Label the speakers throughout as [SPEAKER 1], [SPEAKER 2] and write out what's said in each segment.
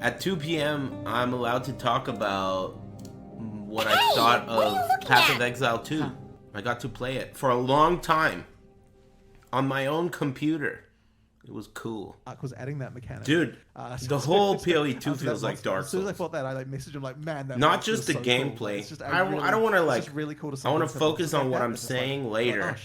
[SPEAKER 1] At 2 p.m., I'm allowed to talk about what I thought of Path of Exile 2. I got to play it for a long time on my own computer. It was cool.
[SPEAKER 2] Was adding that mechanic.
[SPEAKER 1] Dude, the whole POE2 feels like Dark Souls.
[SPEAKER 2] As soon as I thought that, I messaged him like, man, that
[SPEAKER 1] not just the
[SPEAKER 2] so
[SPEAKER 1] gameplay.
[SPEAKER 2] Cool.
[SPEAKER 1] I don't want to like.
[SPEAKER 2] Really cool to
[SPEAKER 1] I want to focus on what I'm saying later,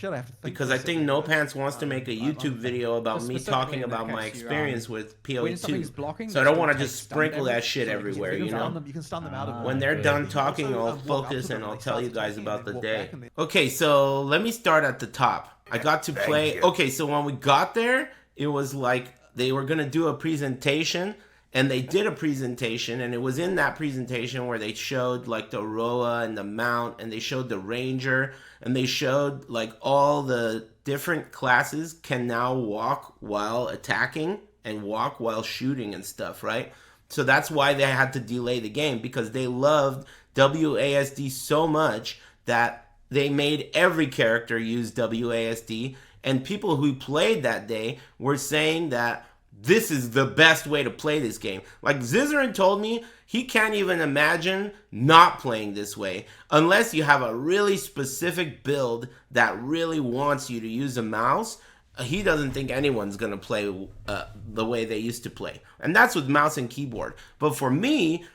[SPEAKER 1] because I think No Pants wants to make a YouTube video about me talking about my experience with POE2. So I don't want to just sprinkle that shit everywhere, you know.
[SPEAKER 2] You can stun them out of it.
[SPEAKER 1] When they're done talking, I'll focus and I'll tell you guys about the day. Okay, so let me start at the top. I got to play. Okay, so when we got there, it was like they were going to do a presentation, and they did a presentation, and it was in that presentation where they showed like the Roa and the Mount, and they showed the Ranger, and they showed like all the different classes can now walk while attacking and walk while shooting and stuff, right? So that's why they had to delay the game, because they loved WASD so much that they made every character use WASD, and people who played that day were saying that this is the best way to play this game. Like Zizarin told me he can't even imagine not playing this way unless you have a really specific build that really wants you to use a mouse. He doesn't think anyone's going to play the way they used to play. And that's with mouse and keyboard. But for me,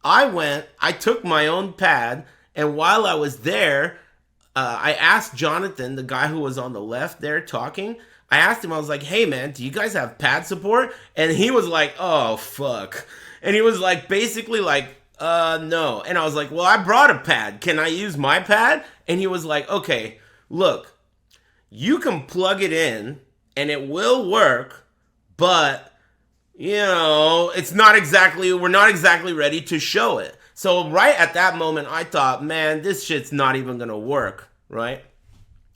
[SPEAKER 1] I took my own pad, and while I was there, I asked Jonathan, the guy who was on the left there talking, I asked him, I was like, hey man, do you guys have pad support? And he was like, oh fuck. And he was like, basically like, no. And I was like, well, I brought a pad. Can I use my pad? And he was like, okay, look, you can plug it in and it will work, but you know, we're not exactly ready to show it. So right at that moment, I thought, man, this shit's not even going to work, right?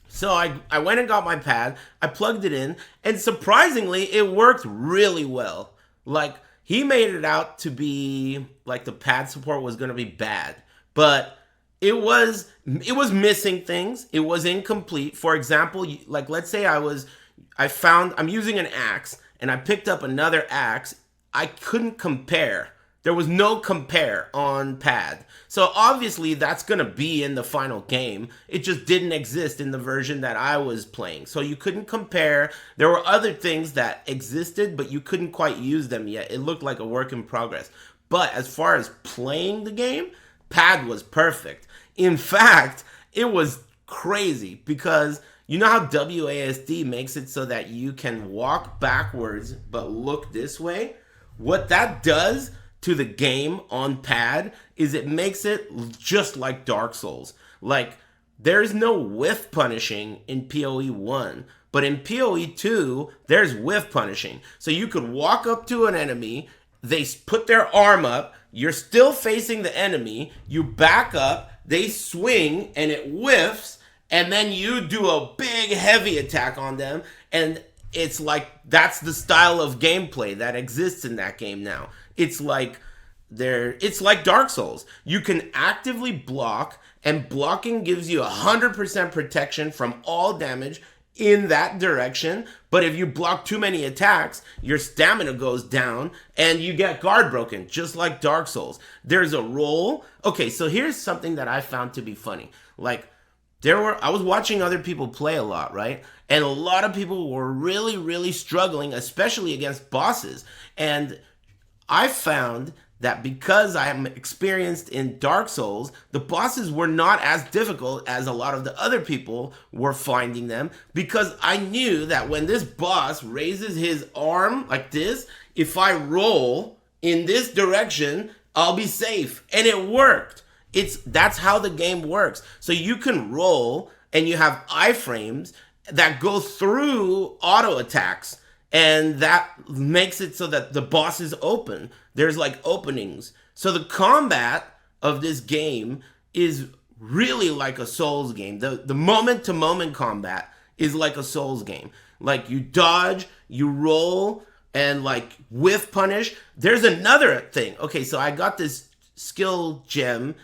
[SPEAKER 1] So I went and got my pad, I plugged it in, and surprisingly, it worked really well. Like, he made it out to be, like, the pad support was going to be bad. But it was missing things. It was incomplete. For example, like, let's say I'm using an axe, and I picked up another axe. I couldn't compare. There was no compare on pad. So obviously that's going to be in the final game. It just didn't exist in the version that I was playing. So you couldn't compare. There were other things that existed, but you couldn't quite use them yet. It looked like a work in progress. But as far as playing the game, pad was perfect. In fact, it was crazy because you know how WASD makes it so that you can walk backwards but look this way? What that does to the game on pad is it makes it just like Dark Souls. Like, there's no whiff punishing in POE1, but in POE2, there's whiff punishing. So you could walk up to an enemy, they put their arm up, you're still facing the enemy, you back up, they swing, and it whiffs, and then you do a big heavy attack on them, and it's like, that's the style of gameplay that exists in that game now. It's like Dark Souls. You can actively block, and blocking gives you 100% protection from all damage in that direction. But if you block too many attacks, your stamina goes down and you get guard broken, just like Dark Souls. There's a roll. Okay, so here's something that I found to be funny. Like, I was watching other people play a lot, right? And a lot of people were really, really struggling, especially against bosses. And I found that because I am experienced in Dark Souls, the bosses were not as difficult as a lot of the other people were finding them, because I knew that when this boss raises his arm like this, if I roll in this direction, I'll be safe. And it worked. That's how the game works. So you can roll and you have iframes that go through auto attacks, and that makes it so that the boss is open. There's like openings. So the combat of this game is really like a Souls game. The moment-to-moment combat is like a Souls game. Like, you dodge, you roll, and like whiff punish. There's another thing. Okay, so I got this skill gem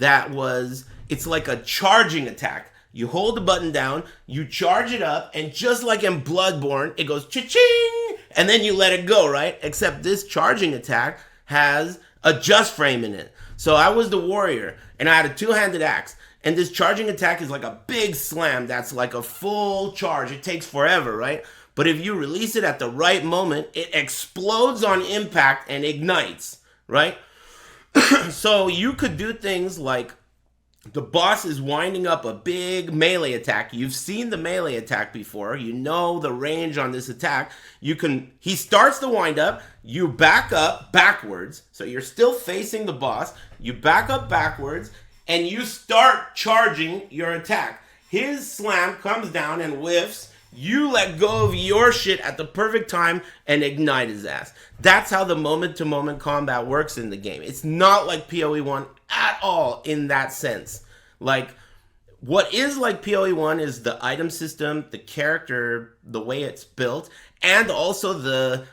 [SPEAKER 1] it's like a charging attack. You hold the button down, you charge it up, and just like in Bloodborne, it goes cha-ching, and then you let it go, right? Except this charging attack has a just frame in it. So I was the warrior, and I had a two-handed axe. And this charging attack is like a big slam that's like a full charge. It takes forever, right? But if you release it at the right moment, it explodes on impact and ignites, right? So you could do things like the boss is winding up a big melee attack. You've seen the melee attack before. You know the range on this attack. He starts the wind up. You back up backwards. So you're still facing the boss. You back up backwards and you start charging your attack. His slam comes down and whiffs. You let go of your shit at the perfect time and ignite his ass. That's how the moment-to-moment combat works in the game. It's not like POE1 at all in that sense. Like, what is like POE1 is the item system, the character, the way it's built, and also the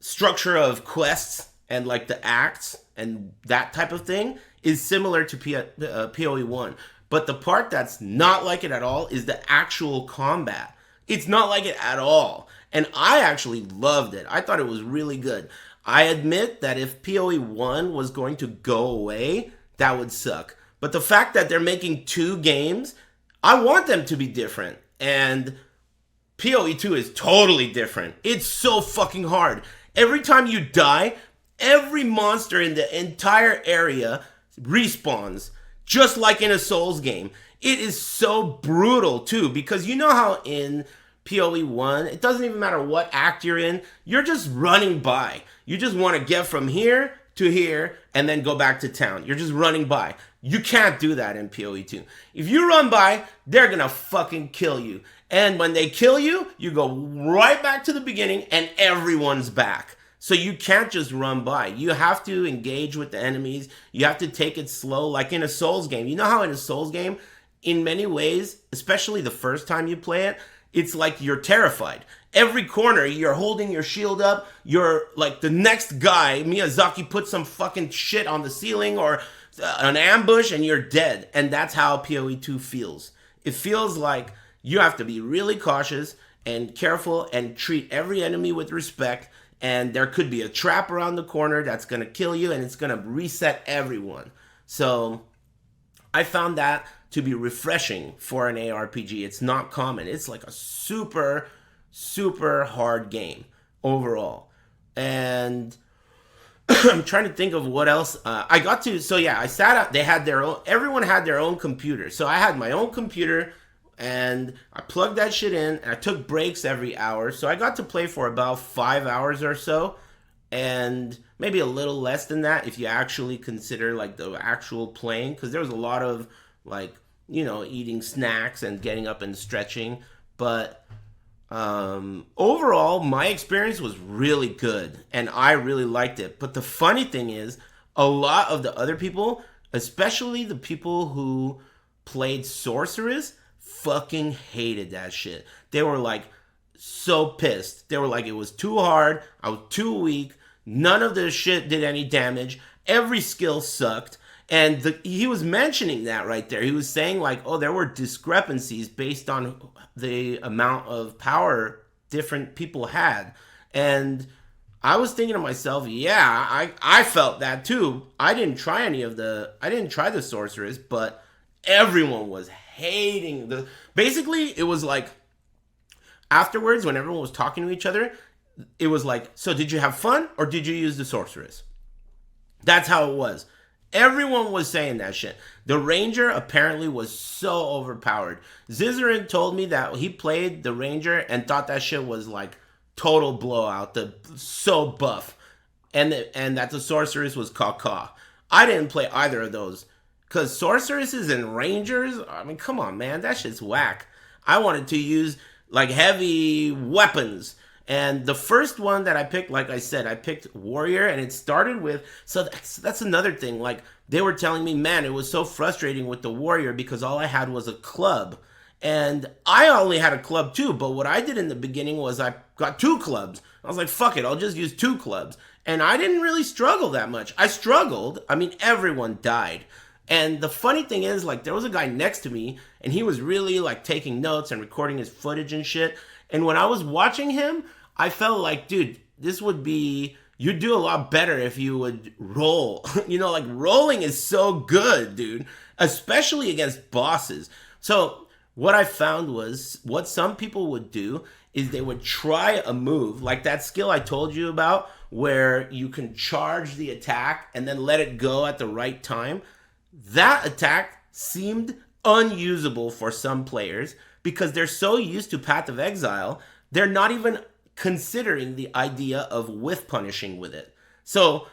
[SPEAKER 1] structure of quests and like the acts and that type of thing is similar to POE1. But the part that's not like it at all is the actual combat. It's not like it at all. And I actually loved it. I thought it was really good. I admit that if POE1 was going to go away, that would suck. But the fact that they're making 2 games, I want them to be different. And POE2 is totally different. It's so fucking hard. Every time you die, every monster in the entire area respawns. Just like in a Souls game. It is so brutal too, because you know how in POE1, it doesn't even matter what act you're in, you're just running by. You just want to get from here to here and then go back to town. You're just running by. You can't do that in POE2. If you run by, they're gonna fucking kill you. And when they kill you, you go right back to the beginning and everyone's back. So you can't just run by. You have to engage with the enemies. You have to take it slow, like in a Souls game. You know how in a Souls game, in many ways, especially the first time you play it, it's like you're terrified. Every corner, you're holding your shield up. You're like the next guy, Miyazaki put some fucking shit on the ceiling or an ambush and you're dead. And that's how POE2 feels. It feels like you have to be really cautious and careful and treat every enemy with respect. And there could be a trap around the corner that's going to kill you and it's going to reset everyone. So I found that to be refreshing for an ARPG. It's not common. It's like a super, super hard game overall. And I'm trying to think of what else I got to. So yeah, I sat out. They had their own, everyone had their own computer. So I had my own computer and I plugged that shit in and I took breaks every hour. So I got to play for about 5 hours or so. And maybe a little less than that if you actually consider like the actual playing. Because there was a lot of like, you know, eating snacks and getting up and stretching. But overall, my experience was really good. And I really liked it. But the funny thing is, a lot of the other people, especially the people who played Sorceress, fucking hated that shit. They were like so pissed. They were like, it was too hard. I was too weak. None of the shit did any damage. Every skill sucked. And he was mentioning that right there. He was saying like, oh, there were discrepancies based on the amount of power different people had. And I was thinking to myself, yeah, I felt that too. I didn't try the Sorceress, but everyone was hating basically it was like afterwards when everyone was talking to each other, it was like, so did you have fun or did you use the Sorceress? That's how it was. Everyone was saying that shit. The Ranger apparently was so overpowered. Zizarin told me that he played the Ranger and thought that shit was like total blowout, so buff, and that the Sorceress was caw. I didn't play either of those. Because Sorceresses and Rangers, I mean, come on, man. That shit's whack. I wanted to use, like, heavy weapons. And the first one that I picked, like I said, I picked Warrior. And it started with, so that's another thing. Like, they were telling me, man, it was so frustrating with the Warrior because all I had was a club. And I only had a club too. But what I did in the beginning was I got 2 clubs. I was like, fuck it, I'll just use 2 clubs. And I didn't really struggle that much. I struggled. I mean, everyone died. And the funny thing is, like, there was a guy next to me, and he was really, like, taking notes and recording his footage and shit. And when I was watching him, I felt like, dude, this would be you'd do a lot better if you would roll. You know, like rolling is so good, dude, especially against bosses. So what I found was what some people would do is they would try a move like that skill I told you about where you can charge the attack and then let it go at the right time. That attack seemed unusable for some players because they're so used to Path of Exile, they're not even considering the idea of whiff punishing with it. So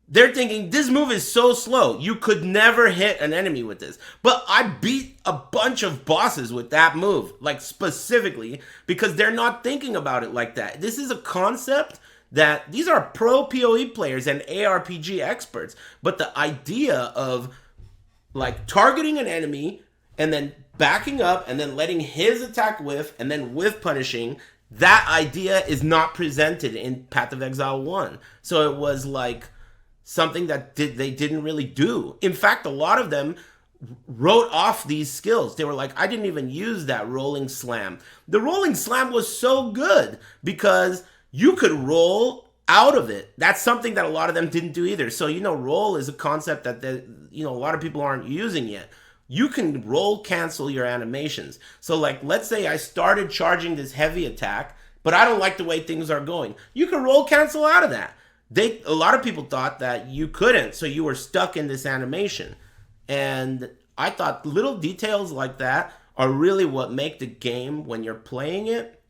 [SPEAKER 1] they're thinking, this move is so slow, you could never hit an enemy with this. But I beat a bunch of bosses with that move, like specifically, because they're not thinking about it like that. This is a concept that these are pro PoE players and ARPG experts. But the idea of like targeting an enemy and then backing up and then letting his attack whiff and then whiff punishing, that idea is not presented in Path of Exile 1. So it was like something that they didn't really do. In fact, a lot of them wrote off these skills. They were like, I didn't even use that rolling slam. The rolling slam was so good because you could roll out of it. That's something that a lot of them didn't do either. So, you know, roll is a concept that, a lot of people aren't using yet. You can roll cancel your animations. So like, let's say I started charging this heavy attack, but I don't like the way things are going. You can roll cancel out of that. A lot of people thought that you couldn't, so you were stuck in this animation. And I thought little details like that are really what make the game, when you're playing it,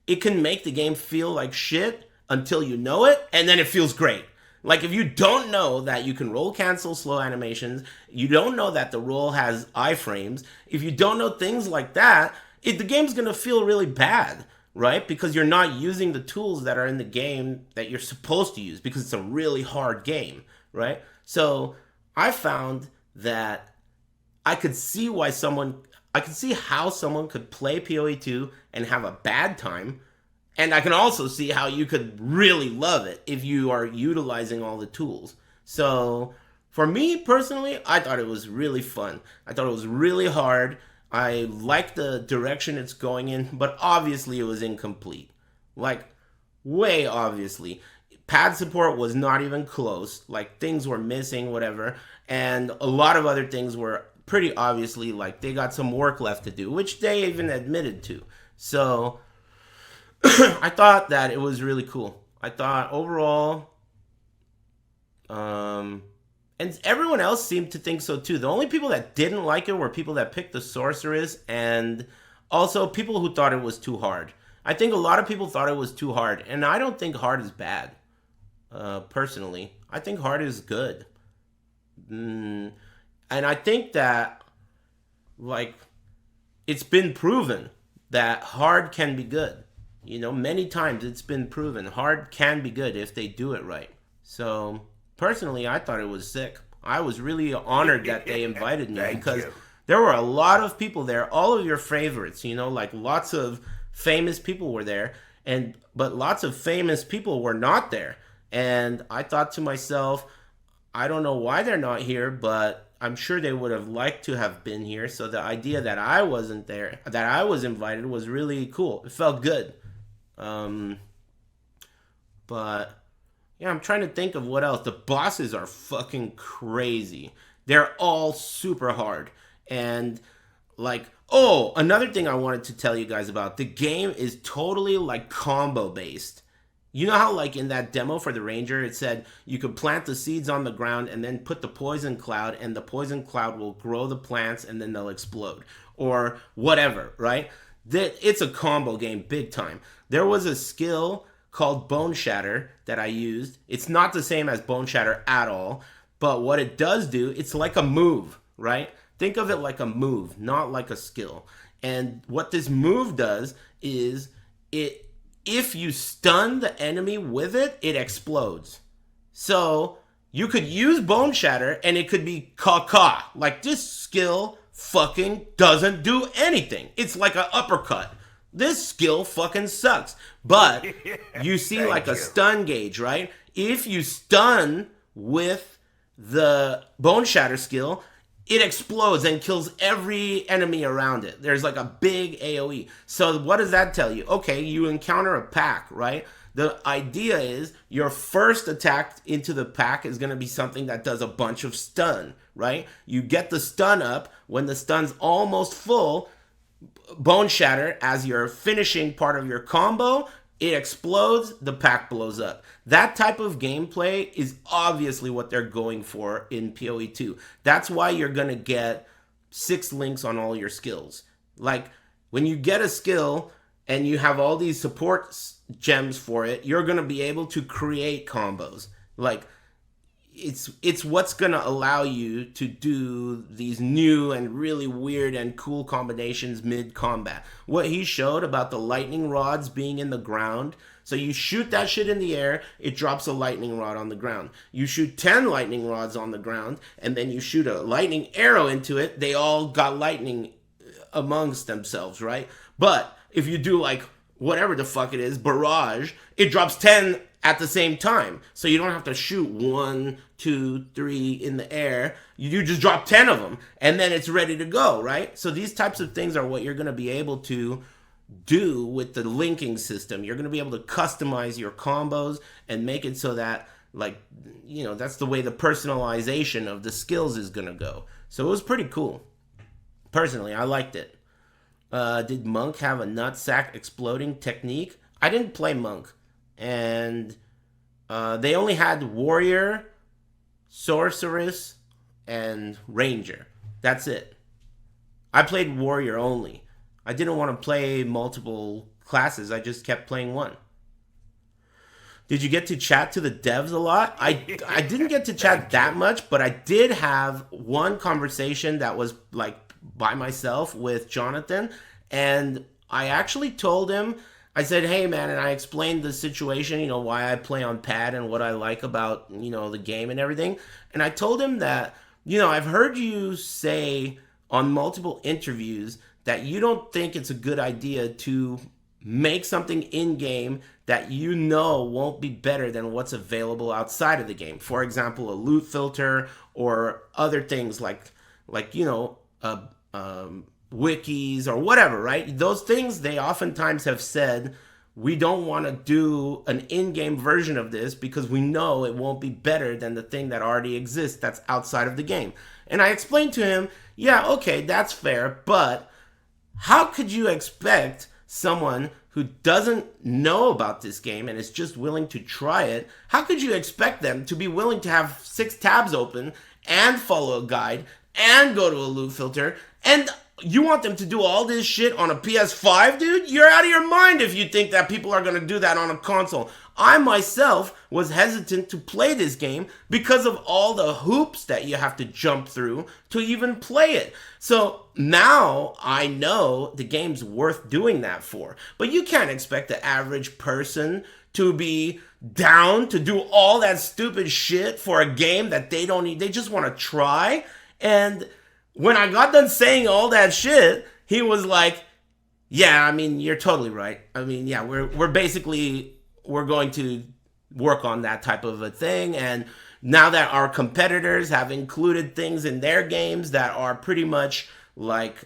[SPEAKER 1] it can make the game feel like shit until you know it, and then it feels great. Like if you don't know that you can roll cancel slow animations, you don't know that the roll has iframes, if you don't know things like that, the game's gonna feel really bad, right? Because you're not using the tools that are in the game that you're supposed to use because it's a really hard game, right? So I found that I could see how someone could play POE2 and have a bad time. And I can also see how you could really love it if you are utilizing all the tools. So for me personally, I thought it was really fun. I thought it was really hard. I like the direction it's going in, but obviously it was incomplete. Like, way obviously. Pad support was not even close. Like, things were missing, whatever. And a lot of other things were pretty obviously, like, they got some work left to do, which they even admitted to. So I thought that it was really cool. I thought overall, and everyone else seemed to think so too. The only people that didn't like it were people that picked the sorceress and also people who thought it was too hard. I think a lot of people thought it was too hard, and I don't think hard is bad. Personally, I think hard is good. And I think that, like, it's been proven that hard can be good. You know, many times it's been proven hard can be good if they do it right. So, personally, I thought it was sick. I was really honored that they invited me because there were a lot of people there, all of your favorites, you know, like lots of famous people were there, but lots of famous people were not there. And I thought to myself, I don't know why they're not here, but I'm sure they would have liked to have been here. So the idea that I wasn't there, that I was invited, was really cool. It felt good. But yeah, I'm trying to think of what else. The bosses are fucking crazy. They're all super hard. And like, oh, another thing I wanted to tell you guys about. The game is totally like combo based. You know how like in that demo for the Ranger, it said you could plant the seeds on the ground and then put the poison cloud, and the poison cloud will grow the plants and then they'll explode or whatever, right? It's a combo game big time. There was a skill called Bone Shatter that I used. It's not the same as Bone Shatter at all, but what it does do, it's like a move, right? Think of it like a move, not like a skill. And what this move does is if you stun the enemy with it, it explodes. So you could use Bone Shatter and it could be caw-caw. Like, this skill fucking doesn't do anything. It's like an uppercut. This skill fucking sucks. But you see like a stun gauge, right? If you stun with the Bone Shatter skill, it explodes and kills every enemy around it. There's like a big AoE. So what does that tell you? Okay, you encounter a pack, right? The idea is your first attack into the pack is going to be something that does a bunch of stun, right? You get the stun up. When the stun's almost full, Bone Shatter as your finishing part of your combo, it explodes, the pack blows up. That type of gameplay is obviously what they're going for in POE2. That's why you're going to get 6 links on all your skills. Like, when you get a skill and you have all these support gems for it, you're going to be able to create combos. Like, it's what's going to allow you to do these new and really weird and cool combinations mid-combat. What he showed about the lightning rods being in the ground, so you shoot that shit in the air, it drops a lightning rod on the ground. You shoot 10 lightning rods on the ground, and then you shoot a lightning arrow into it, they all got lightning amongst themselves, right? But if you do like whatever the fuck it is, barrage, it drops 10 at the same time. So you don't have to shoot 1, 2, 3 in the air. You just drop 10 of them and then it's ready to go, right? So these types of things are what you're going to be able to do with the linking system. You're going to be able to customize your combos and make it so that, like, you know, that's the way the personalization of the skills is going to go. So it was pretty cool. Personally, I liked it. Did Monk have a nutsack exploding technique? I didn't play Monk. And they only had Warrior, Sorceress, and Ranger. That's it. I played Warrior only. I didn't want to play multiple classes. I just kept playing one. Did you get to chat to the devs a lot? I didn't get to chat that much, but I did have one conversation that was like by myself with Jonathan, and I actually told him, I said, hey man, and I explained the situation, you know, why I play on pad and what I like about, you know, the game and everything. And I told him that, you know, I've heard you say on multiple interviews that you don't think it's a good idea to make something in-game that you know won't be better than what's available outside of the game. For example, a loot filter or other things like you know, wikis or whatever, right? Those things, they oftentimes have said, we don't want to do an in-game version of this because we know it won't be better than the thing that already exists that's outside of the game. And I explained to him, yeah, okay, that's fair, but how could you expect someone who doesn't know about this game and is just willing to try it, how could you expect them to be willing to have 6 tabs open and follow a guide and go to a loot filter, and you want them to do all this shit on a PS5, dude? You're out of your mind if you think that people are going to do that on a console. I myself was hesitant to play this game because of all the hoops that you have to jump through to even play it. So now I know the game's worth doing that for. But you can't expect the average person to be down to do all that stupid shit for a game that they don't need. They just want to try. And when I got done saying all that shit, he was like, yeah, I mean, you're totally right. I mean, yeah, we're going to work on that type of a thing. And now that our competitors have included things in their games that are pretty much like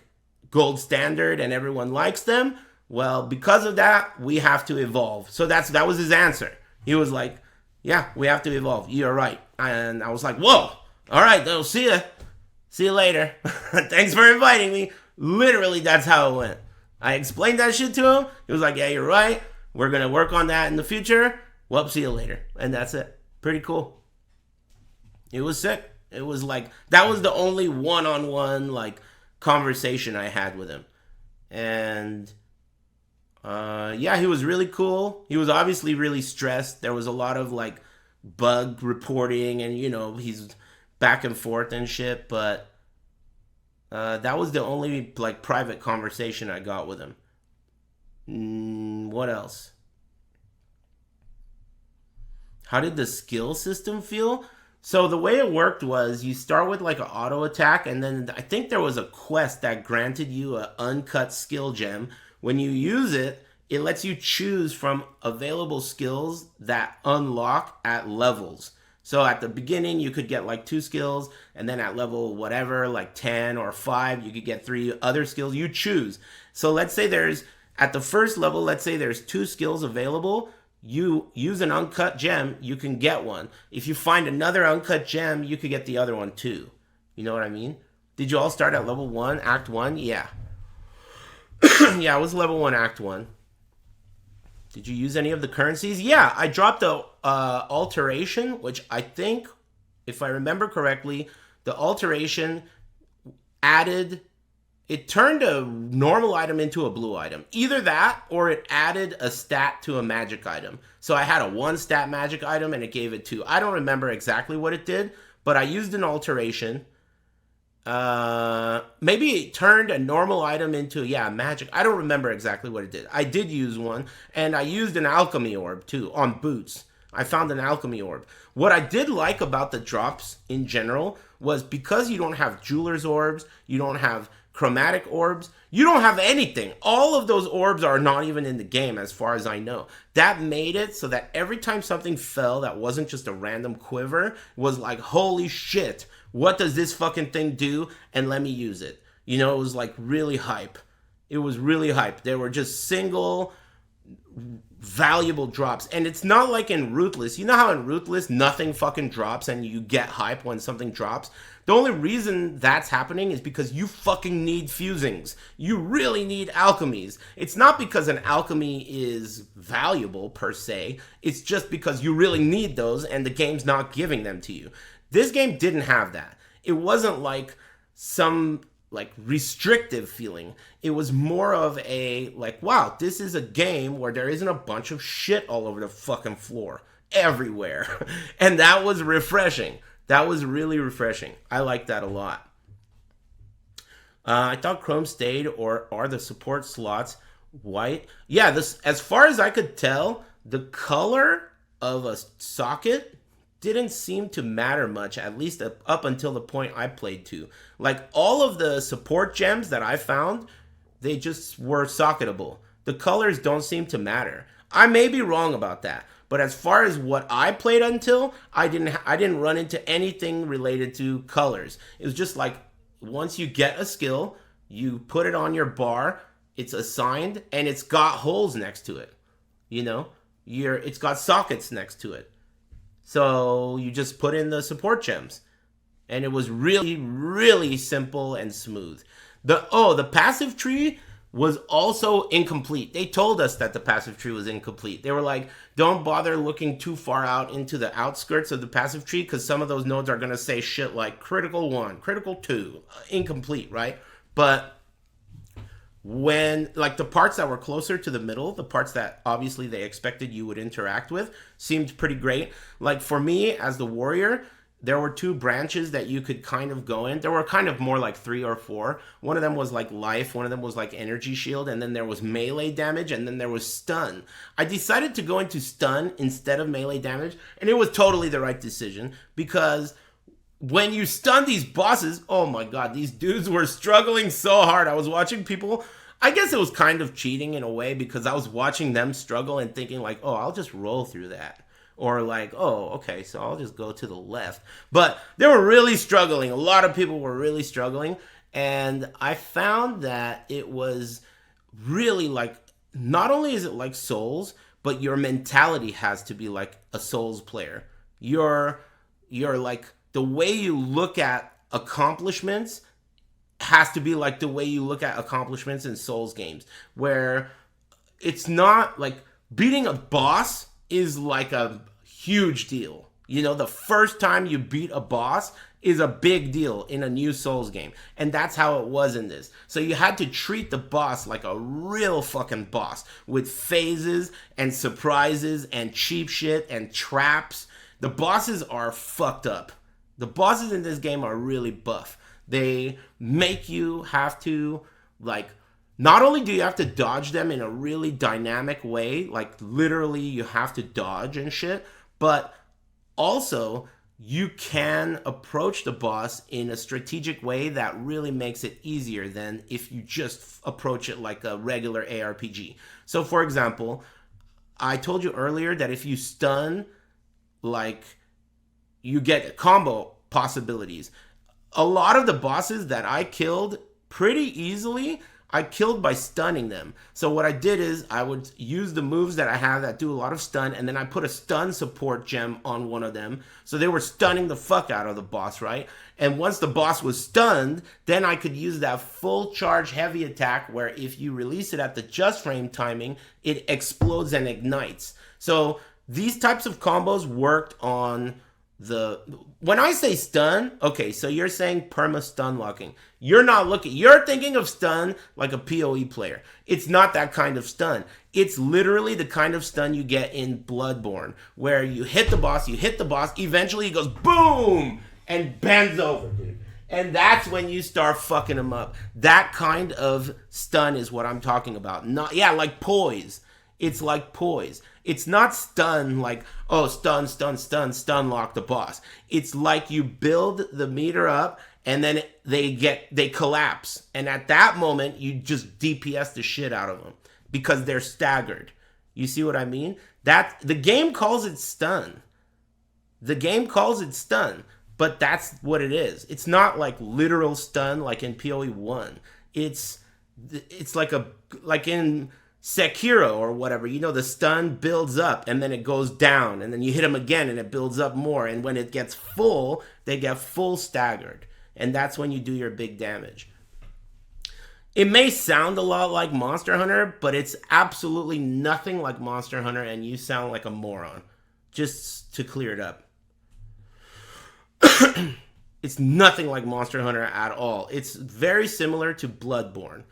[SPEAKER 1] gold standard and everyone likes them, well, because of that, we have to evolve. So that was his answer. He was like, yeah, we have to evolve. You're right. And I was like, whoa, all right, they'll see ya. See you later. Thanks for inviting me. Literally, that's how it went. I explained that shit to him. He was like, yeah, you're right. We're going to work on that in the future. Well, see you later. And that's it. Pretty cool. It was sick. It was like, that was the only one-on-one like conversation I had with him. And yeah, he was really cool. He was obviously really stressed. There was a lot of like bug reporting and, you know, he's back and forth and shit, but that was the only like private conversation I got with him. What else? How did the skill system feel? So the way it worked was you start with like an auto attack, and then I think there was a quest that granted you an uncut skill gem. When you use it, it lets you choose from available skills that unlock at levels. So at the beginning, you could get like 2 skills, and then at level whatever, like 10 or 5, you could get 3 other skills. You choose. So let's say at the first level, let's say there's 2 skills available. you use an uncut gem, you can get one. If you find another uncut gem, you could get the other one too. You know what I mean? Did you all start at level 1, Act 1? Yeah. Yeah, I was level 1, Act 1. Did you use any of the currencies? Yeah, I dropped the alteration, which I think, if I remember correctly, the alteration added... It turned a normal item into a blue item. Either that, or it added a stat to a magic item. So I had a 1 stat magic item, and it gave it 2. I don't remember exactly what it did, but I used an alteration. Maybe it turned a normal item into, magic. I don't remember exactly what it did. I did use one, and I used an alchemy orb, too, on boots. I found an alchemy orb. What I did like about the drops in general was because you don't have jeweler's orbs, you don't have chromatic orbs, you don't have anything. All of those orbs are not even in the game as far as I know. That made it so that every time something fell that wasn't just a random quiver, was like, holy shit, what does this fucking thing do? And let me use it. You know, it was like really hype. It was really hype. They were just single valuable drops. And it's not like in Ruthless. You know how in Ruthless nothing fucking drops and you get hype when something drops? The only reason that's happening is because you fucking need fusings. You really need alchemies. It's not because an alchemy is valuable per se. It's just because you really need those and the game's not giving them to you. This game didn't have that. It wasn't like some like restrictive feeling. It was more of a like, wow, this is a game where there isn't a bunch of shit all over the fucking floor everywhere. And that was refreshing. That was really refreshing. I like that a lot. I thought Chrome stayed, or are the support slots white? Yeah, this, as far as I could tell, the color of a socket didn't seem to matter much, at least up until the point I played to. Like, all of the support gems that I found, they just were socketable. The colors don't seem to matter. I may be wrong about that. But as far as what I played until, I didn't run into anything related to colors. It was just like, once you get a skill, you put it on your bar, it's assigned, and it's got holes next to it. You know? It's got sockets next to it. So you just put in the support gems. And it was really, really simple and smooth. The passive tree was also incomplete. They told us that the passive tree was incomplete. They were like, don't bother looking too far out into the outskirts of the passive tree because some of those nodes are going to say shit like critical 1, critical 2, incomplete, right? But when, like, the parts that were closer to the middle, the parts that obviously they expected you would interact with, seemed pretty great. Like, for me, as the warrior, there were 2 branches that you could kind of go in. There were kind of more like 3 or 4. One of them was like life, one of them was like energy shield, and then there was melee damage, and then there was stun. I decided to go into stun instead of melee damage, and it was totally the right decision, because when you stun these bosses, oh my god, these dudes were struggling so hard. I was watching people, I guess it was kind of cheating in a way, because I was watching them struggle and thinking like, oh, I'll just roll through that. Or like, oh, okay, so I'll just go to the left. But they were really struggling. A lot of people were really struggling. And I found that it was really like, not only is it like Souls, but your mentality has to be like a Souls player. You're like, the way you look at accomplishments has to be like the way you look at accomplishments in Souls games. Where it's not like, beating a boss is like a huge deal. You know, the first time you beat a boss is a big deal in a new Souls game. And that's how it was in this. So you had to treat the boss like a real fucking boss, with phases and surprises and cheap shit and traps. The bosses are fucked up. The bosses in this game are really buff. They make you have to, like, not only do you have to dodge them in a really dynamic way, like literally you have to dodge and shit, but also you can approach the boss in a strategic way that really makes it easier than if you just approach it like a regular ARPG. So for example, I told you earlier that if you stun, like, you get combo possibilities. A lot of the bosses that I killed pretty easily, I killed by stunning them. So what I did is I would use the moves that I have that do a lot of stun, and then I put a stun support gem on one of them. So they were stunning the fuck out of the boss, right? And once the boss was stunned, then I could use that full charge heavy attack where if you release it at the just frame timing, it explodes and ignites. So these types of combos worked on when I say stun, okay, so you're saying perma stun locking. You're thinking of stun like a PoE player. It's not that kind of stun. It's literally the kind of stun you get in Bloodborne, where you hit the boss, eventually he goes boom and bends over, dude. And that's when you start fucking him up. That kind of stun is what I'm talking about. Like poise. It's like poise. It's not stun like, oh, stun lock the boss. It's like you build the meter up and then they collapse. And at that moment, you just DPS the shit out of them because they're staggered. You see what I mean? The game calls it stun. But that's what it is. It's not like literal stun like in POE1. It's like in Sekiro or whatever, the stun builds up and then it goes down and then you hit them again and it builds up more, and when it gets full, they get full staggered, and that's when you do your big damage. It may sound a lot like Monster Hunter, but it's absolutely nothing like Monster Hunter, and you sound like a moron. Just to clear it up. It's nothing like Monster Hunter at all. It's very similar to Bloodborne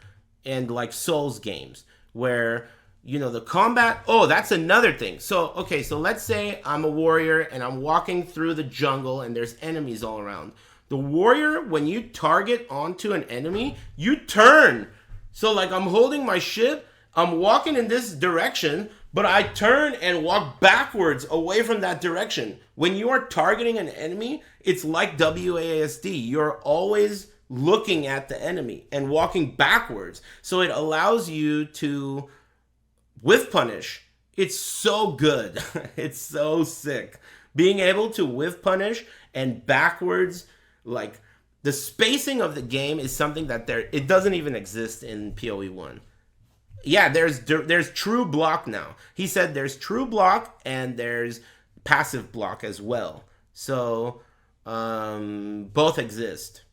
[SPEAKER 1] and like Souls games, where, the combat, that's another thing. So let's say I'm a warrior and I'm walking through the jungle and there's enemies all around. The warrior, when you target onto an enemy, you turn. So like I'm holding my ship, I'm walking in this direction, but I turn and walk backwards away from that direction. When you are targeting an enemy, it's like WASD. You're always looking at the enemy and walking backwards. So it allows you to whiff punish. It's so good. It's so sick. Being able to whiff punish and backwards, like the spacing of the game is something that it doesn't even exist in PoE1. Yeah, there's true block now. He said there's true block and there's passive block as well. So both exist.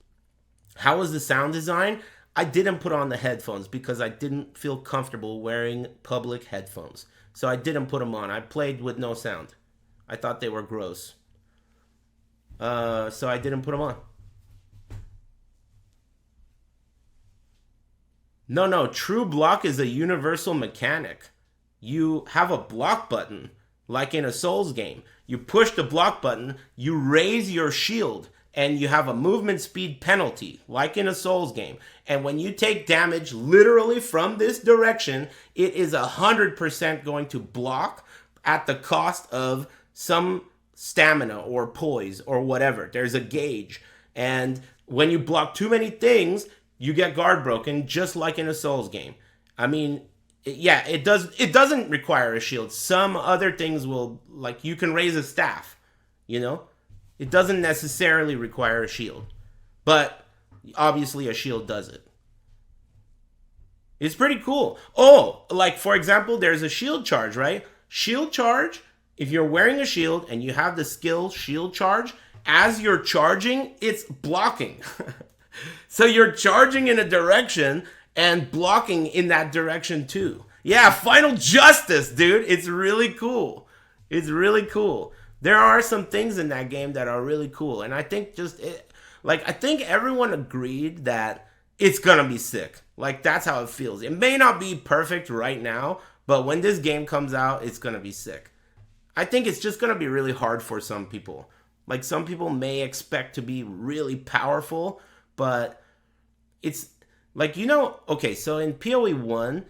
[SPEAKER 1] How was the sound design? I didn't put on the headphones because I didn't feel comfortable wearing public headphones. So I didn't put them on. I played with no sound. I thought they were gross. So I didn't put them on. No, true block is a universal mechanic. You have a block button, like in a Souls game. You push the block button, you raise your shield, and you have a movement speed penalty, like in a Souls game. And when you take damage literally from this direction, it is 100% going to block at the cost of some stamina or poise or whatever. There's a gauge. And when you block too many things, you get guard broken, just like in a Souls game. I mean, yeah, it doesn't require a shield. Some other things will, like you can raise a staff, It doesn't necessarily require a shield, but obviously a shield does it. It's pretty cool. Oh, like for example, there's a shield charge, right? Shield charge, if you're wearing a shield and you have the skill shield charge, as you're charging, it's blocking. So you're charging in a direction and blocking in that direction too. Yeah, Final Justice, dude. It's really cool. There are some things in that game that are really cool. And I think I think everyone agreed that it's gonna be sick. Like, that's how it feels. It may not be perfect right now, but when this game comes out, it's gonna be sick. I think it's just gonna be really hard for some people. Like, some people may expect to be really powerful, but it's like, okay, so in PoE1,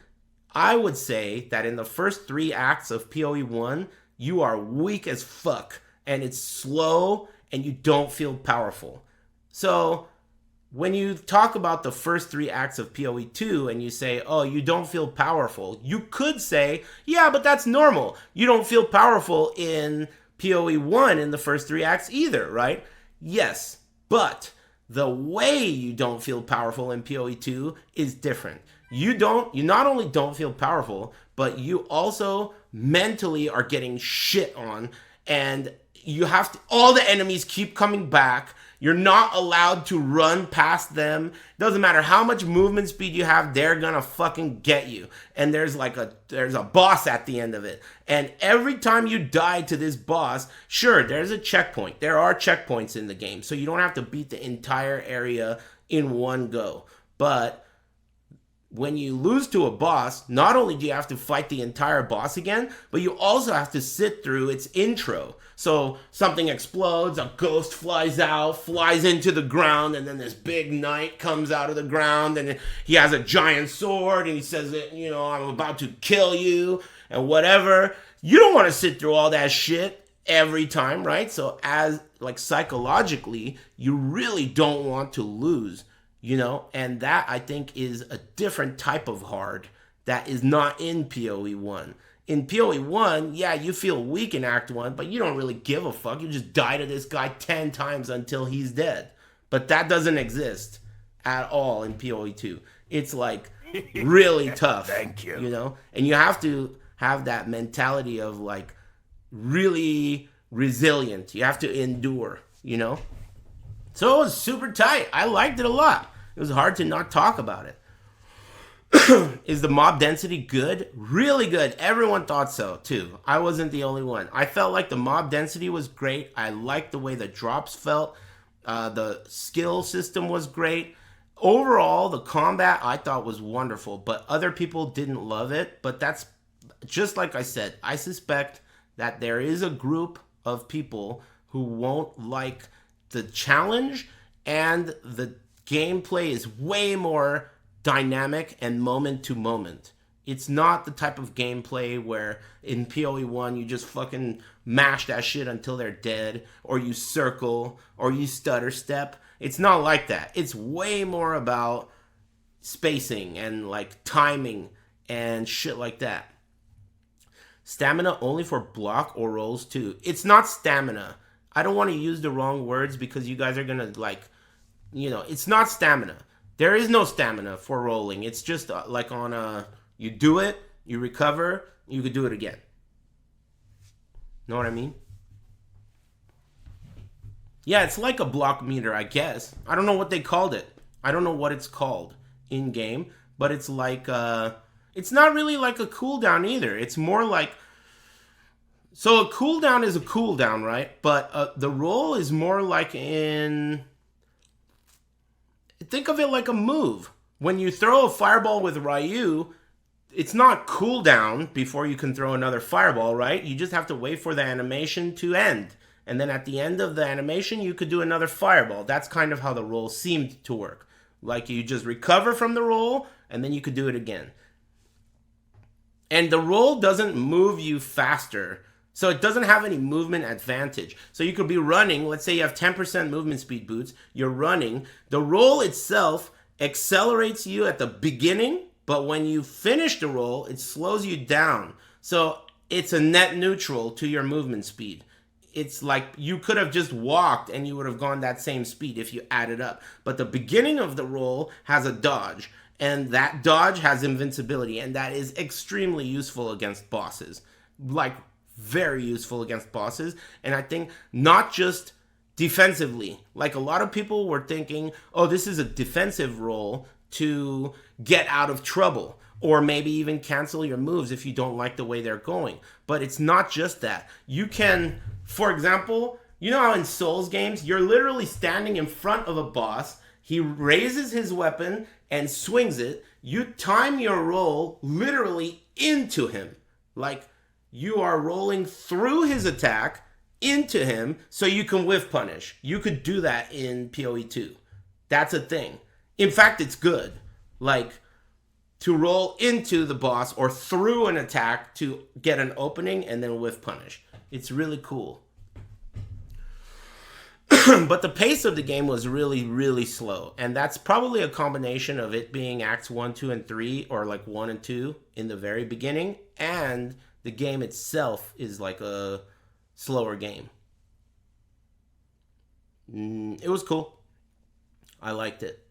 [SPEAKER 1] I would say that in the first 3 acts of PoE1, you are weak as fuck, and it's slow, and you don't feel powerful. So when you talk about the first 3 acts of PoE2 and you say, oh, you don't feel powerful, you could say, yeah, but that's normal. You don't feel powerful in PoE1 in the first 3 acts either, right? Yes, but the way you don't feel powerful in PoE2 is different. you not only don't feel powerful, but you also mentally are getting shit on, and you have to, all the enemies keep coming back. You're not allowed to run past them. Doesn't matter how much movement speed you have, they're gonna fucking get you. And there's a boss at the end of it. And every time you die to this boss, sure, there's a checkpoint. There are checkpoints in the game, so you don't have to beat the entire area in one go. But when you lose to a boss, not only do you have to fight the entire boss again, but you also have to sit through its intro. So something explodes, a ghost flies out, flies into the ground, and then this big knight comes out of the ground, and he has a giant sword, and he says, I'm about to kill you, and whatever. You don't want to sit through all that shit every time, right? So psychologically, you really don't want to lose. And that, I think, is a different type of hard that is not in POE1. In POE1, yeah, you feel weak in Act 1, but you don't really give a fuck. You just die to this guy 10 times until he's dead. But that doesn't exist at all in POE2. It's really tough.
[SPEAKER 3] Thank you.
[SPEAKER 1] And you have to have that mentality of really resilient. You have to endure, So it was super tight. I liked it a lot. It was hard to not talk about it. Is the mob density good? Really good. Everyone thought so, too. I wasn't the only one. I felt like the mob density was great. I liked the way the drops felt. The skill system was great. Overall, the combat I thought was wonderful, but other people didn't love it. But that's just like I said. I suspect that there is a group of people who won't like the challenge, and the gameplay is way more dynamic and moment to moment. It's not the type of gameplay where in POE1 you just fucking mash that shit until they're dead, or you circle, or you stutter step. It's not like that. It's way more about spacing and timing and shit like that. Stamina only for block or rolls too. It's not stamina. I don't want to use the wrong words because you guys are going to it's not stamina. There is no stamina for rolling. It's just you do it, you recover, you could do it again. Know what I mean? Yeah, it's like a block meter, I guess. I don't know what they called it. I don't know what it's called in game, but it's it's not really like a cooldown either. It's more so a cooldown is a cooldown, right? But the roll is more think of it like a move. When you throw a fireball with Ryu, it's not cooldown before you can throw another fireball, right? You just have to wait for the animation to end. And then at the end of the animation, you could do another fireball. That's kind of how the roll seemed to work. You just recover from the roll, and then you could do it again. And the roll doesn't move you faster. So it doesn't have any movement advantage. So you could be running, let's say you have 10% movement speed boots, you're running. The roll itself accelerates you at the beginning, but when you finish the roll, it slows you down. So it's a net neutral to your movement speed. It's like you could have just walked and you would have gone that same speed if you added up. But the beginning of the roll has a dodge, and that dodge has invincibility, and that is extremely useful against bosses. Very useful against bosses, and I think not just defensively. A lot of people were thinking, oh, this is a defensive role to get out of trouble, or maybe even cancel your moves if you don't like the way they're going. But it's not just that. You can, for example, how in Souls games, you're literally standing in front of a boss, he raises his weapon and swings it, you time your roll literally into him. You are rolling through his attack into him so you can whiff punish. You could do that in POE2. That's a thing. In fact, it's good. To roll into the boss or through an attack to get an opening and then whiff punish. It's really cool. But the pace of the game was really, really slow. And that's probably a combination of it being Acts 1, 2, and 3, or 1 and 2 in the very beginning, and the game itself is a slower game. It was cool. I liked it.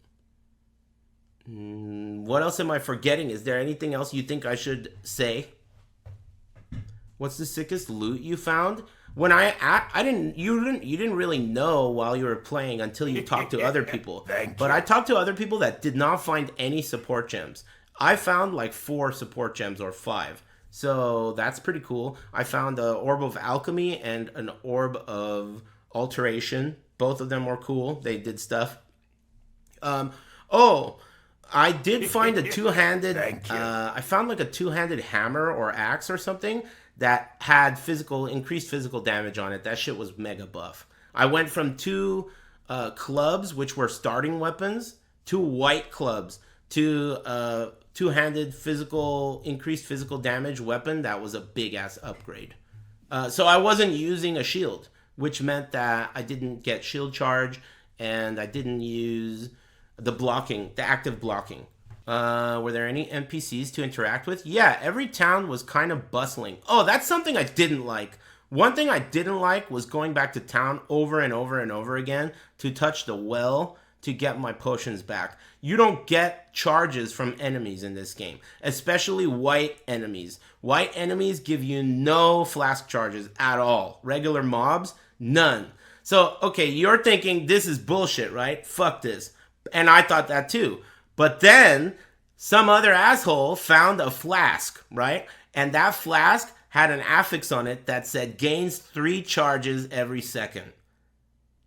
[SPEAKER 1] What else am I forgetting? Is there anything else you think I should say? What's the sickest loot you found? When you didn't really know while you were playing until you talked to other people. But I talked to other people that did not find any support gems. I found like 4 support gems or 5. So that's pretty cool. I found an Orb of Alchemy and an Orb of Alteration. Both of them were cool. They did stuff. I did find a two-handed... I found like a two-handed hammer or axe or something that had increased physical damage on it. That shit was mega buff. I went from 2 clubs, which were starting weapons, 2 white clubs, to two-handed increased physical damage weapon. That was a big-ass upgrade. So I wasn't using a shield, which meant that I didn't get shield charge, and I didn't use the active blocking. Were there any NPCs to interact with? Yeah, every town was kind of bustling. Oh, that's something I didn't like. One thing I didn't like was going back to town over and over and over again to touch the well to get my potions back. You don't get charges from enemies in this game, especially white enemies. White enemies give you no flask charges at all. Regular mobs, none. So, okay, you're thinking this is bullshit, right? Fuck this. And I thought that too. But then some other asshole found a flask, right? And that flask had an affix on it that said gains 3 charges every second.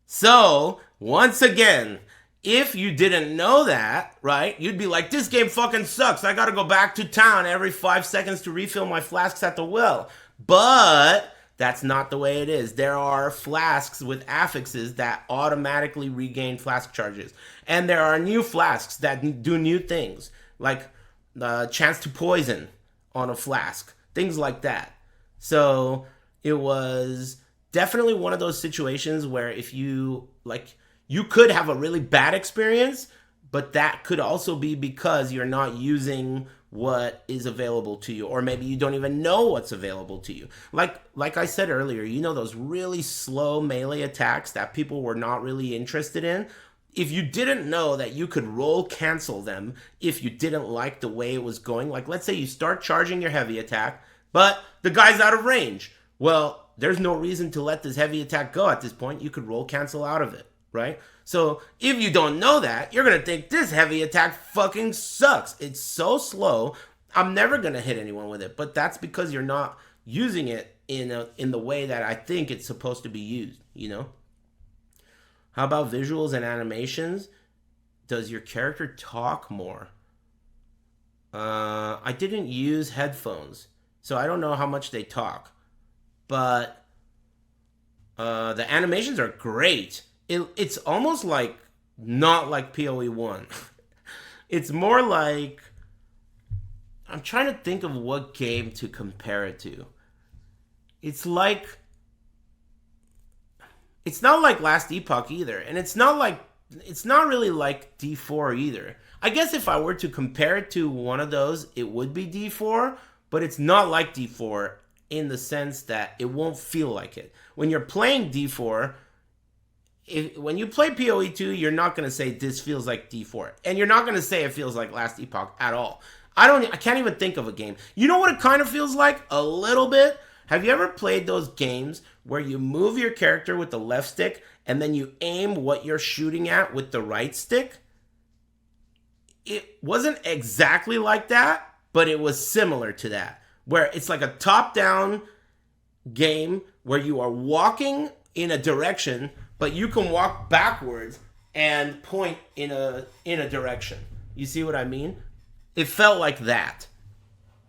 [SPEAKER 1] So, once again, if you didn't know that, right, you'd be like, this game fucking sucks. I gotta go back to town every 5 seconds to refill my flasks at the well. But that's not the way it is. There are flasks with affixes that automatically regain flask charges. And there are new flasks that do new things, like the chance to poison on a flask, things like that. So it was definitely one of those situations where if you could have a really bad experience, but that could also be because you're not using what is available to you, or maybe you don't even know what's available to you. Like I said earlier, you know those really slow melee attacks that people were not really interested in? If you didn't know that you could roll cancel them if you didn't like the way it was going, like let's say you start charging your heavy attack, but the guy's out of range. Well, there's no reason to let this heavy attack go at this point. You could roll cancel out of it, right? So if you don't know that, you're going to think this heavy attack fucking sucks. It's so slow. I'm never going to hit anyone with it. But that's because you're not using it in the way that I think it's supposed to be used, you know? How about visuals and animations? Does your character talk more? I didn't use headphones, so I don't know how much they talk. But the animations are great. It's almost like not like POE1. It's more like, I'm trying to think of what game to compare it to. It's not like Last Epoch either, and it's not really like D4 either. I guess if I were to compare it to one of those, it would be D4, but it's not like D4 in the sense that it won't feel like it. When you're playing D4, when you play POE2, you're not going to say this feels like D4. And you're not going to say it feels like Last Epoch at all. I can't even think of a game. You know what it kind of feels like? A little bit? Have you ever played those games where you move your character with the left stick and then you aim what you're shooting at with the right stick? It wasn't exactly like that, but it was similar to that. Where it's like a top-down game where you are walking in a direction, but you can walk backwards and point in a direction. You see what I mean? It felt like that.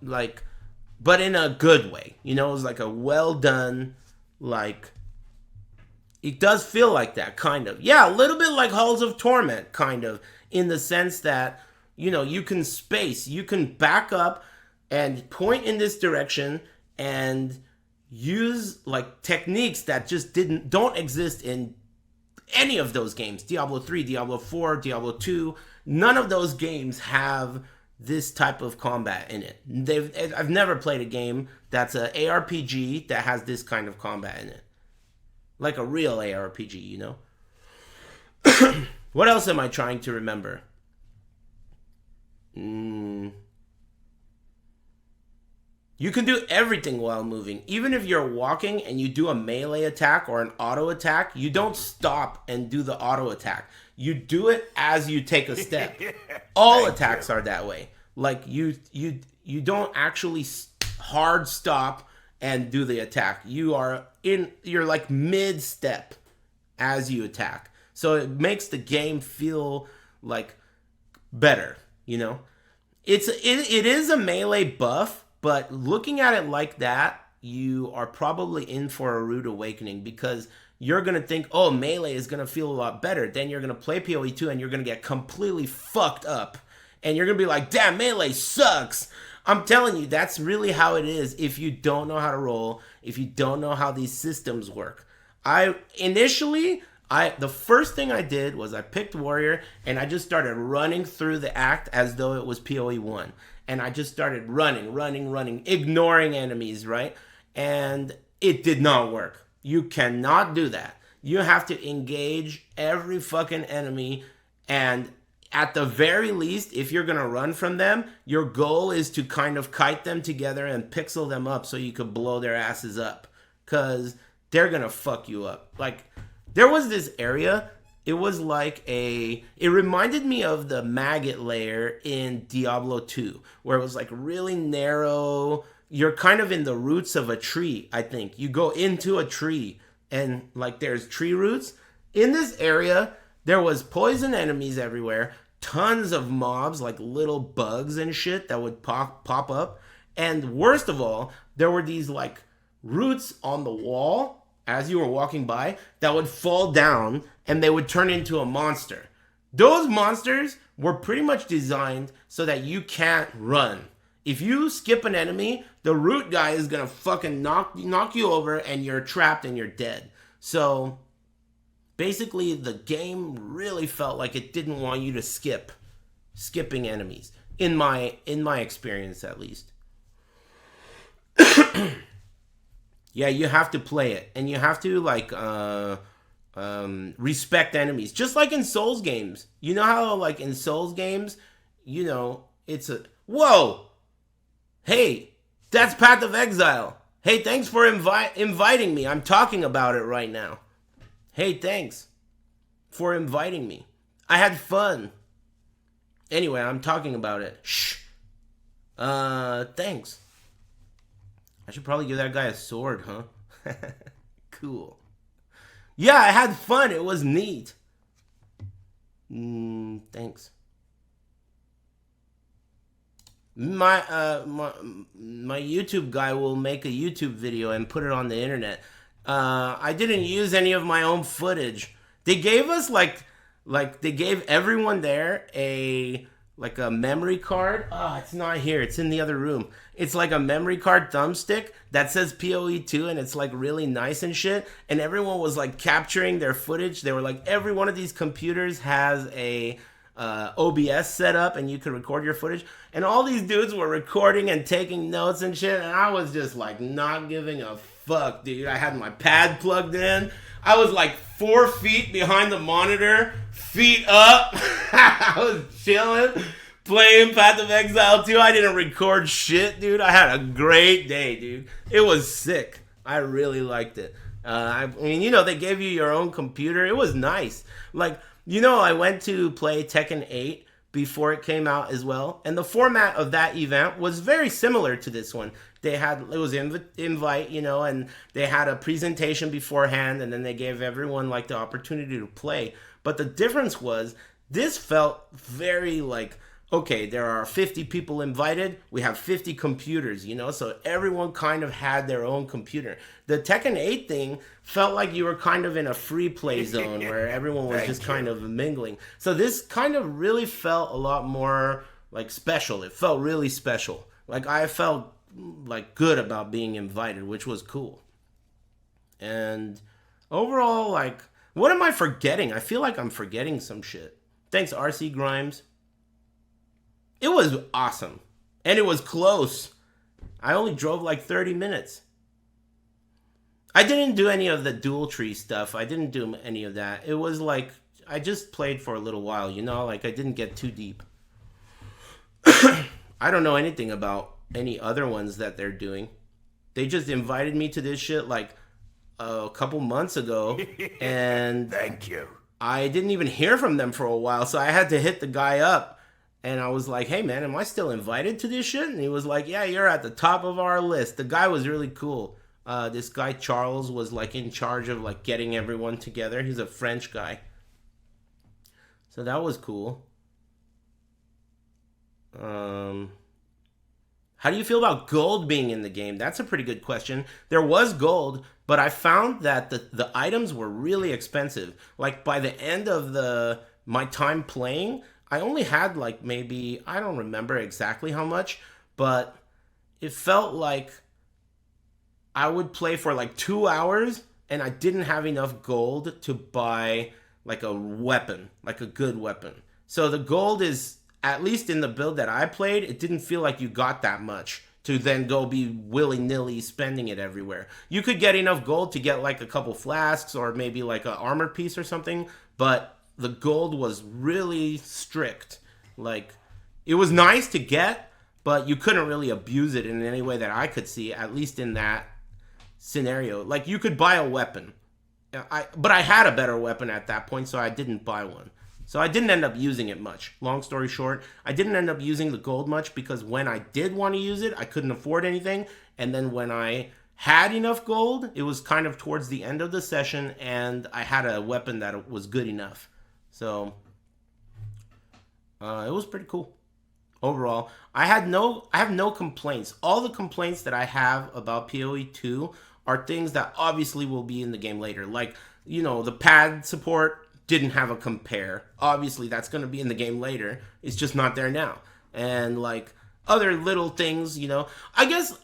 [SPEAKER 1] But in a good way. You know, it was like a well done, it does feel like that, kind of. Yeah, a little bit like Halls of Torment, kind of, in the sense that, you know, you can space, you can back up and point in this direction and use techniques that just don't exist in any of those games. Diablo 3, Diablo 4, Diablo 2, none of those games have this type of combat in it. I've never played a game that's an ARPG that has this kind of combat in it. Like a real ARPG, you know? What else am I trying to remember? You can do everything while moving. Even if you're walking and you do a melee attack or an auto attack, you don't stop and do the auto attack. You do it as you take a step. All attacks are that way. Like you don't actually hard stop and do the attack. You're like mid step as you attack. So it makes the game feel like better, you know? It is a melee buff, but looking at it like that, you are probably in for a rude awakening, because you're going to think, oh, melee is going to feel a lot better. Then you're going to play POE2 and you're going to get completely fucked up. And you're going to be like, damn, melee sucks. I'm telling you, that's really how it is if you don't know how to roll, if you don't know how these systems work. The first thing I did was I picked Warrior and I just started running through the act as though it was POE1. And I just started running, ignoring enemies, right? And it did not work. You cannot do that. You have to engage every fucking enemy, and at the very least, if you're going to run from them, your goal is to kind of kite them together and pixel them up so you could blow their asses up, because they're going to fuck you up. Like, there was this area, it was like it reminded me of the maggot layer in Diablo 2, where it was like really narrow. You're kind of in the roots of a tree, I think. You go into a tree and like there's tree roots. In this area, there was poison enemies everywhere, tons of mobs, like little bugs and shit that would pop up. And worst of all, there were these like roots on the wall as you were walking by that would fall down and they would turn into a monster. Those monsters were pretty much designed so that you can't run. If you skip an enemy, the root guy is gonna fucking knock you over and you're trapped and you're dead. So basically the game really felt like it didn't want you to skipping enemies. In my experience, at least. Yeah, you have to play it, and you have to like respect enemies, just like in Souls games. You know how like in Souls games, you know, it's a whoa, hey, that's Path of Exile. Hey, thanks for inviting me. I'm talking about it right now. Hey, thanks for inviting me. I had fun. Anyway, I'm talking about it. Shh. Thanks. I should probably give that guy a sword, huh? Cool. Yeah, I had fun. It was neat. Thanks. My YouTube guy will make a YouTube video and put it on the internet. I didn't use any of my own footage. They gave us like they gave everyone there a memory card. Oh, it's not here. It's in the other room. It's like a memory card thumbstick that says POE2, and it's like really nice and shit. And everyone was like capturing their footage. They were like, every one of these computers has a OBS set up, and you can record your footage. And all these dudes were recording and taking notes and shit. And I was just like not giving a fuck, dude. I had my pad plugged in. I was like 4 feet behind the monitor, feet up. I was chilling, playing Path of Exile 2. I didn't record shit, dude. I had a great day, dude. It was sick. I really liked it. I mean, you know, they gave you your own computer. It was nice. Like, you know, I went to play Tekken 8 before it came out as well. And the format of that event was very similar to this one. It was invite, you know, and they had a presentation beforehand, and then they gave everyone like the opportunity to play. But the difference was, this felt very like, okay, there are 50 people invited. We have 50 computers, you know, so everyone kind of had their own computer. The Tekken 8 thing felt like you were kind of in a free play zone where everyone was just kind of mingling. So this kind of really felt a lot more like special. It felt really special. Like I felt like good about being invited, which was cool. And overall, like, what am I forgetting? I feel like I'm forgetting some shit. Thanks, RC Grimes. It was awesome. And it was close. I only drove like 30 minutes. I didn't do any of the dual tree stuff. I didn't do any of that. It was like, I just played for a little while, you know? Like, I didn't get too deep. I don't know anything about any other ones that they're doing. They just invited me to this shit like a couple months ago, and
[SPEAKER 3] thank you.
[SPEAKER 1] I didn't even hear from them for a while, so I had to hit the guy up, and I was like, hey man, am I still invited to this shit? And he was like, yeah, you're at the top of our list. The guy was really cool. This guy Charles was like in charge of like getting everyone together. He's a French guy, so that was cool. How do you feel about gold being in the game? That's a pretty good question. There was gold, but I found that the items were really expensive. Like by the end of my time playing, I only had like maybe, I don't remember exactly how much, but it felt like I would play for like 2 hours and I didn't have enough gold to buy like a weapon, like a good weapon. So the gold is, at least in the build that I played, it didn't feel like you got that much to then go be willy-nilly spending it everywhere. You could get enough gold to get like a couple flasks or maybe like an armor piece or something, but the gold was really strict. Like, it was nice to get, but you couldn't really abuse it in any way that I could see, at least in that scenario. Like, you could buy a weapon. But I had a better weapon at that point, so I didn't buy one. So I didn't end up using it much. Long story short, I didn't end up using the gold much because when I did want to use it, I couldn't afford anything. And then when I had enough gold, it was kind of towards the end of the session, and I had a weapon that was good enough. So it was pretty cool. Overall, I have no complaints. All the complaints that I have about POE2 are things that obviously will be in the game later. Like, you know, the pad support didn't have a compare. Obviously, that's going to be in the game later. It's just not there now. And, like, other little things, you know. I guess,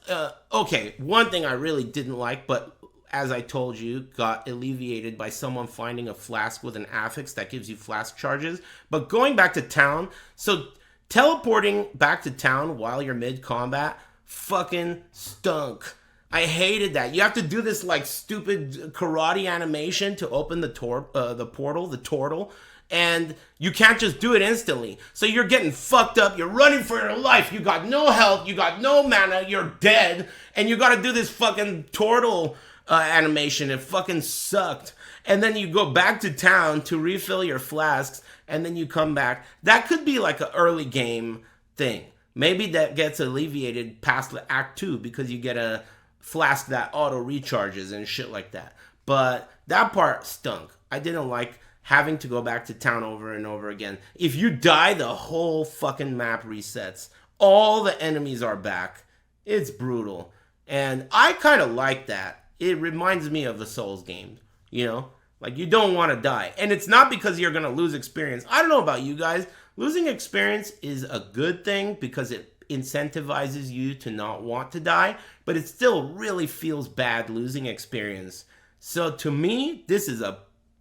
[SPEAKER 1] okay, one thing I really didn't like, but as I told you, got alleviated by someone finding a flask with an affix that gives you flask charges. But going back to town, so teleporting back to town while you're mid-combat fucking stunk. I hated that. You have to do this like stupid karate animation to open the portal, the turtle, and you can't just do it instantly. So you're getting fucked up. You're running for your life. You got no health. You got no mana. You're dead, and you got to do this fucking turtle animation. It fucking sucked. And then you go back to town to refill your flasks, and then you come back. That could be like an early game thing. Maybe that gets alleviated past Act 2 because you get a flask that auto recharges and shit like that. But that part stunk. I didn't like having to go back to town over and over again. If you die, the whole fucking map resets. All the enemies are back. It's brutal. And I kind of like that. It reminds me of the Souls game, you know? Like, you don't want to die. And it's not because you're going to lose experience. I don't know about you guys. Losing experience is a good thing because it incentivizes you to not want to die, but it still really feels bad losing experience. So to me, this is a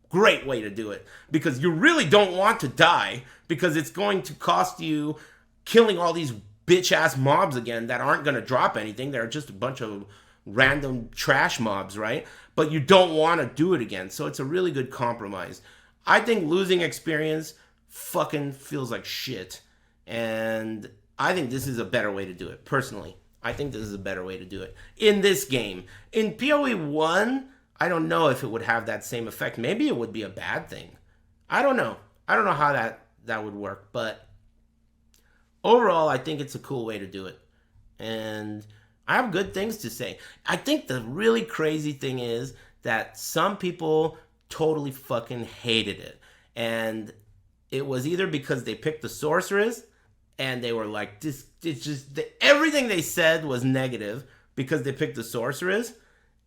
[SPEAKER 1] great way to do it because you really don't want to die because it's going to cost you killing all these bitch ass mobs again that aren't going to drop anything. They're just a bunch of random trash mobs, right? But you don't want to do it again. So it's a really good compromise. I think losing experience fucking feels like shit. And I think this is a better way to do it. Personally, I think this is a better way to do it. In this game. In POE1, I don't know if it would have that same effect. Maybe it would be a bad thing. I don't know. I don't know how that would work. But overall, I think it's a cool way to do it. And I have good things to say. I think the really crazy thing is that some people totally fucking hated it. And it was either because they picked the sorceress and they were like, this just everything they said was negative because they picked the sorceress,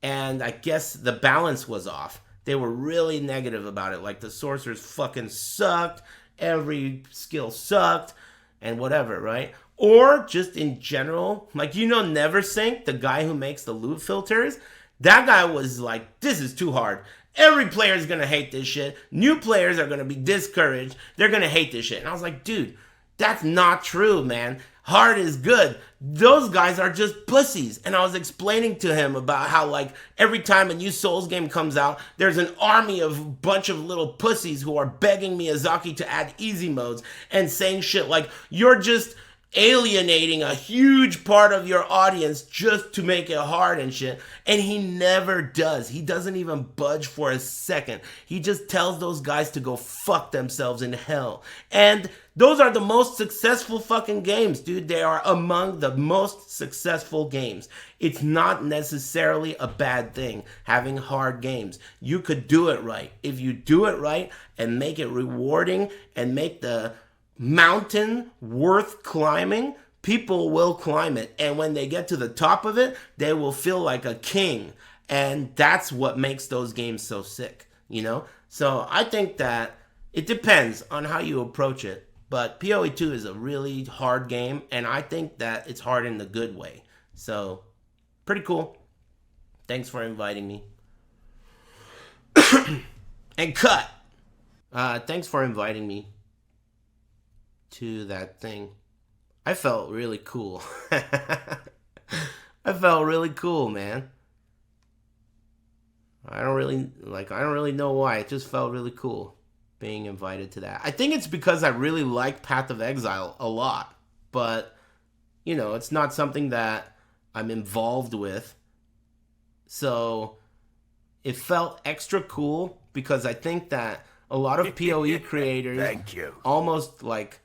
[SPEAKER 1] and I guess the balance was off. They were really negative about it, like the sorceress fucking sucked, every skill sucked, and whatever, right? Or just in general, like, you know, Neversink, the guy who makes the loot filters, that guy was like, this is too hard. Every player is gonna hate this shit. New players are gonna be discouraged. They're gonna hate this shit. And I was like, dude, that's not true, man. Hard is good. Those guys are just pussies. And I was explaining to him about how, like, every time a new Souls game comes out, there's an army of a bunch of little pussies who are begging Miyazaki to add easy modes and saying shit like, you're just alienating a huge part of your audience just to make it hard and shit. And he never does. He doesn't even budge for a second. He just tells those guys to go fuck themselves in hell. And those are the most successful fucking games, dude. They are among the most successful games. It's not necessarily a bad thing having hard games. You could do it right. If you do it right and make it rewarding and make the mountain worth climbing, people will climb it, and when they get to the top of it, they will feel like a king. And that's what makes those games so sick, you know? So I think that it depends on how you approach it, but POE2 is a really hard game, and I think that it's hard in the good way. So pretty cool. Thanks for inviting me. And cut. Thanks for inviting me to that thing. I felt really cool. I felt really cool, man. I don't really know why. It just felt really cool being invited to that. I think it's because I really like Path of Exile a lot, but you know, it's not something that I'm involved with. So it felt extra cool because I think that a lot of PoE creators almost like,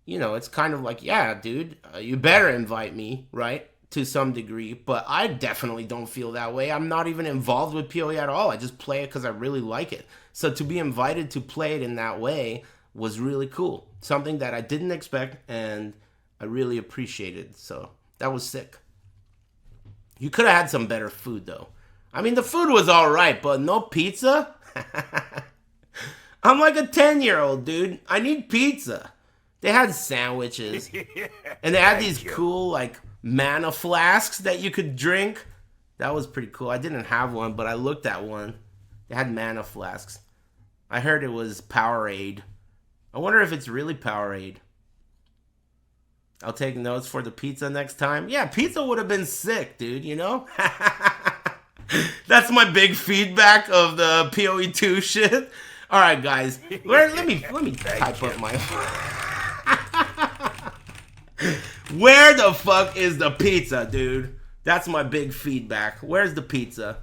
[SPEAKER 1] you know, it's kind of like, yeah, dude, you better invite me, right? To some degree. But I definitely don't feel that way. I'm not even involved with PoE at all. I just play it because I really like it. So to be invited to play it in that way was really cool. Something that I didn't expect and I really appreciated. So that was sick. You could have had some better food, though. I mean, the food was all right, but no pizza? I'm like a 10-year-old, dude. I need pizza. They had sandwiches, and they had these cool, like, mana flasks that you could drink. That was pretty cool. I didn't have one, but I looked at one. They had mana flasks. I heard it was Powerade. I wonder if it's really Powerade. I'll take notes for the pizza next time. Yeah, pizza would have been sick, dude, you know? That's my big feedback of the POE2 shit. All right, guys. Let me type up my... Where the fuck is the pizza, dude? That's my big feedback. Where's the pizza?